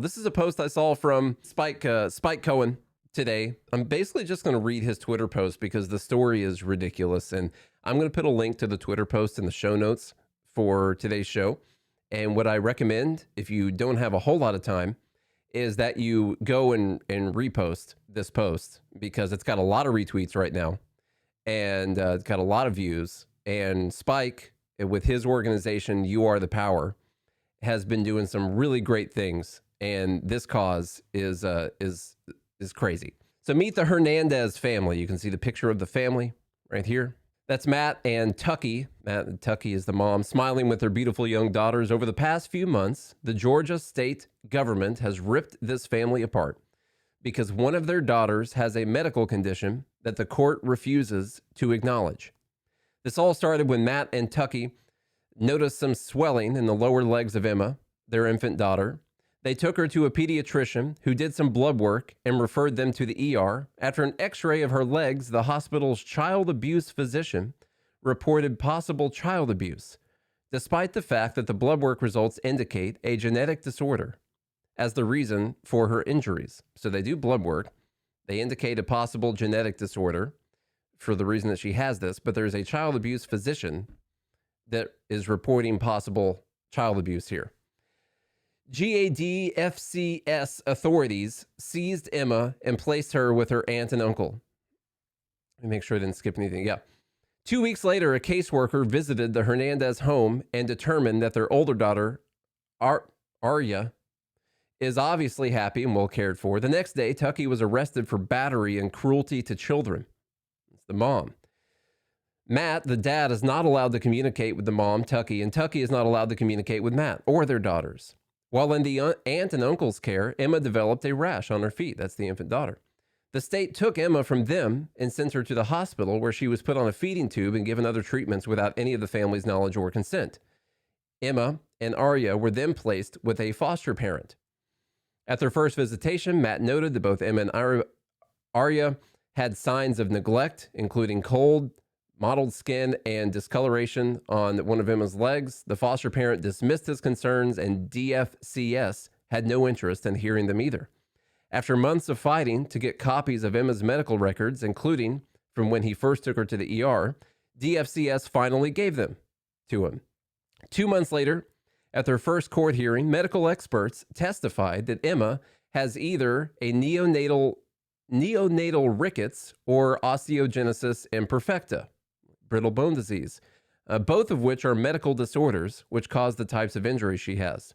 This is a post I saw from Spike Cohen today. I'm basically just going to read his Twitter post because the story is ridiculous. And I'm going to put a link to the Twitter post in the show notes for today's show. And what I recommend, if you don't have a whole lot of time, is that you go and repost this post because it's got a lot of retweets right now. And it's got a lot of views. And Spike, with his organization, You Are the Power, has been doing some really great things. And this cause is crazy. So meet the Hernandez family. You can see the picture of the family right here. That's Matt and Tucky. Matt and Tucky is the mom, smiling with their beautiful young daughters. Over the past few months, the Georgia state government has ripped this family apart because one of their daughters has a medical condition that the court refuses to acknowledge. This all started when Matt and Tucky noticed some swelling in the lower legs of Emma, their infant daughter. They took her to a pediatrician who did some blood work and referred them to the ER. After an x-ray of her legs, the hospital's child abuse physician reported possible child abuse, despite the fact that the blood work results indicate a genetic disorder as the reason for her injuries. So they do blood work. They indicate a possible genetic disorder for the reason that she has this, but there's a child abuse physician that is reporting possible child abuse here. GADFCS authorities seized Emma and placed her with her aunt and uncle. Let me make sure I didn't skip anything. Yeah. 2 weeks later, a caseworker visited the Hernandez home and determined that their older daughter, Arya, is obviously happy and well cared for. The next day, Tucky was arrested for battery and cruelty to children. It's the mom. Matt, the dad, is not allowed to communicate with the mom, Tucky, and Tucky is not allowed to communicate with Matt or their daughters. While in the aunt and uncle's care, Emma developed a rash on her feet. That's the infant daughter. The state took Emma from them and sent her to the hospital where she was put on a feeding tube and given other treatments without any of the family's knowledge or consent. Emma and Arya were then placed with a foster parent. At their first visitation, Matt noted that both Emma and Arya had signs of neglect, including cold, mottled skin, and discoloration on one of Emma's legs. The foster parent dismissed his concerns, and DFCS had no interest in hearing them either. After months of fighting to get copies of Emma's medical records, including from when he first took her to the ER, DFCS finally gave them to him. 2 months later, at their first court hearing, medical experts testified that Emma has either a neonatal rickets or osteogenesis imperfecta, brittle bone disease, both of which are medical disorders which cause the types of injuries she has,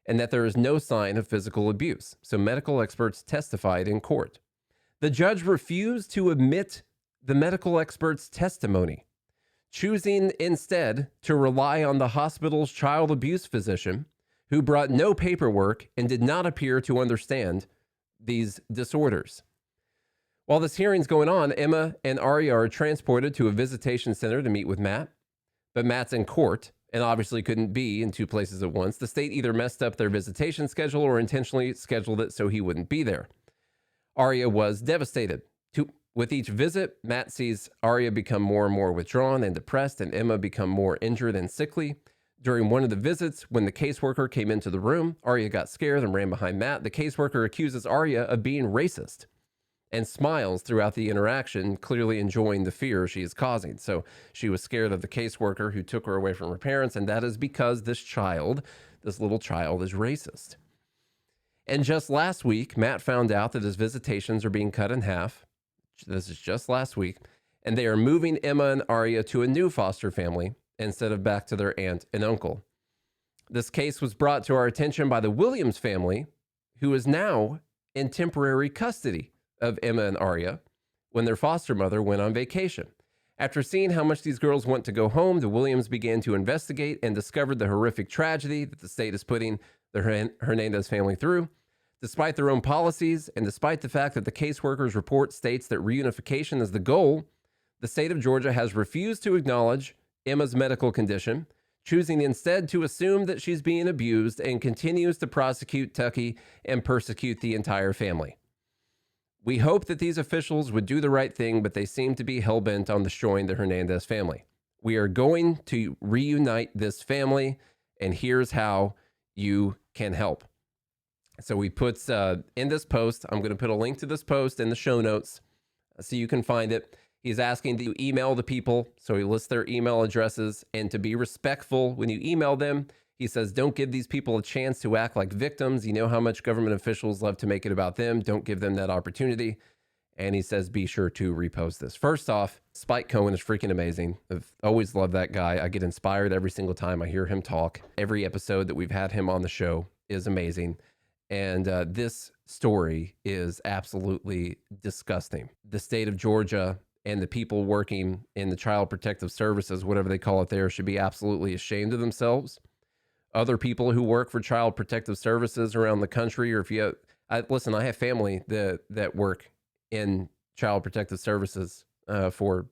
and that there is no sign of physical abuse. So medical experts testified in court. The judge refused to admit the medical experts' testimony, choosing instead to rely on the hospital's child abuse physician, who brought no paperwork and did not appear to understand these disorders. While this hearing's going on, Emma and Arya are transported to a visitation center to meet with Matt, but Matt's in court and obviously couldn't be in two places at once. The state either messed up their visitation schedule or intentionally scheduled it so he wouldn't be there. Arya was devastated. With each visit, Matt sees Arya become more and more withdrawn and depressed, and Emma become more injured and sickly. During one of the visits, when the caseworker came into the room, Arya got scared and ran behind Matt. The caseworker accuses Arya of being racist and smiles throughout the interaction, clearly enjoying the fear she is causing. So she was scared of the caseworker who took her away from her parents, and that is because this little child, is racist. And just last week, Matt found out that his visitations are being cut in half. This is just last week, and they are moving Emma and Arya to a new foster family instead of back to their aunt and uncle. This case was brought to our attention by the Williams family, who is now in temporary custody of Emma and Arya when their foster mother went on vacation. After seeing how much these girls want to go home, the Williams began to investigate and discovered the horrific tragedy that the state is putting the Hernandez family through. Despite their own policies, and despite the fact that the caseworker's report states that reunification is the goal, the state of Georgia has refused to acknowledge Emma's medical condition, choosing instead to assume that she's being abused, and continues to prosecute Tucky and persecute the entire family. We hope that these officials would do the right thing, but they seem to be hell-bent on destroying the Hernandez family. We are going to reunite this family, and here's how you can help. So he puts in this post, I'm going to put a link to this post in the show notes so you can find it. He's asking to email the people. So he lists their email addresses, and to be respectful when you email them. He says, don't give these people a chance to act like victims. You know how much government officials love to make it about them. Don't give them that opportunity. And he says, be sure to repost this. First off, Spike Cohen is freaking amazing. I've always loved that guy. I get inspired every single time I hear him talk. Every episode that we've had him on the show is amazing. And this story is absolutely disgusting. The state of Georgia and the people working in the Child Protective Services, whatever they call it there, should be absolutely ashamed of themselves. Other people who work for Child Protective Services around the country, or if you have, listen, I have family that work in Child Protective Services for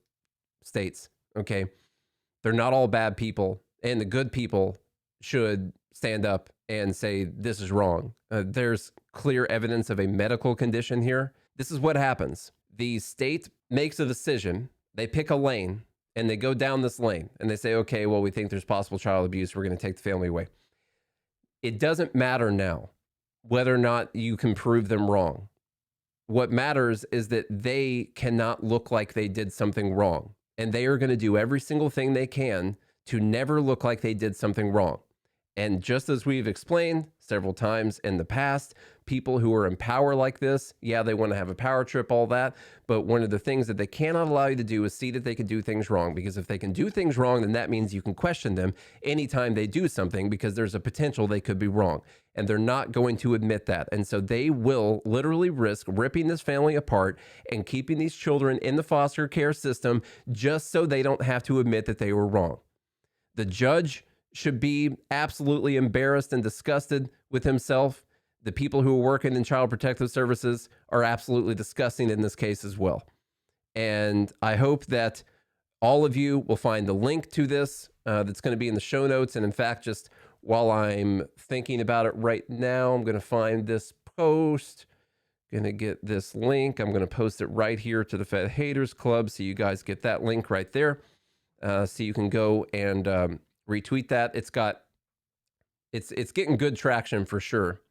states. Okay, they're not all bad people, and the good people should stand up and say this is wrong. There's clear evidence of a medical condition here. This is what happens. The state makes a decision. They pick a lane and they go down this lane and they say, okay, well, we think there's possible child abuse. We're going to take the family away. It doesn't matter now whether or not you can prove them wrong. What matters is that they cannot look like they did something wrong. And they are going to do every single thing they can to never look like they did something wrong. And just as we've explained several times in the past, people who are in power like this, yeah, they want to have a power trip, all that. But one of the things that they cannot allow you to do is see that they can do things wrong. Because if they can do things wrong, then that means you can question them anytime they do something, because there's a potential they could be wrong. And they're not going to admit that. And so they will literally risk ripping this family apart and keeping these children in the foster care system just so they don't have to admit that they were wrong. The judge should be absolutely embarrassed and disgusted with himself. The people who are working in Child Protective Services are absolutely disgusting in this case as well. And I hope that all of you will find the link to this that's going to be in the show notes. And in fact, just while I'm thinking about it right now, I'm going to find this post, going to get this link. I'm going to post it right here to the Fed Haters Club, so you guys get that link right there. So you can go and retweet that. It's getting good traction for sure.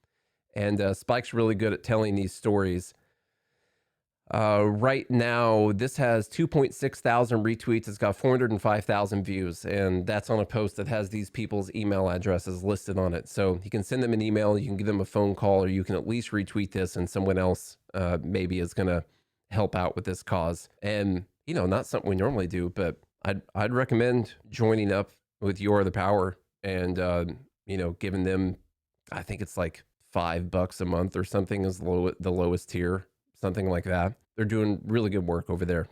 And Spike's really good at telling these stories. Right now, this has 2.6 thousand retweets. It's got 405,000 views. And that's on a post that has these people's email addresses listed on it. So you can send them an email, you can give them a phone call, or you can at least retweet this, and someone else maybe is going to help out with this cause. And, you know, not something we normally do, but I'd recommend joining up with You're the Power and, you know, giving them, I think it's like $5 a month or something is the lowest tier, something like that. They're doing really good work over there.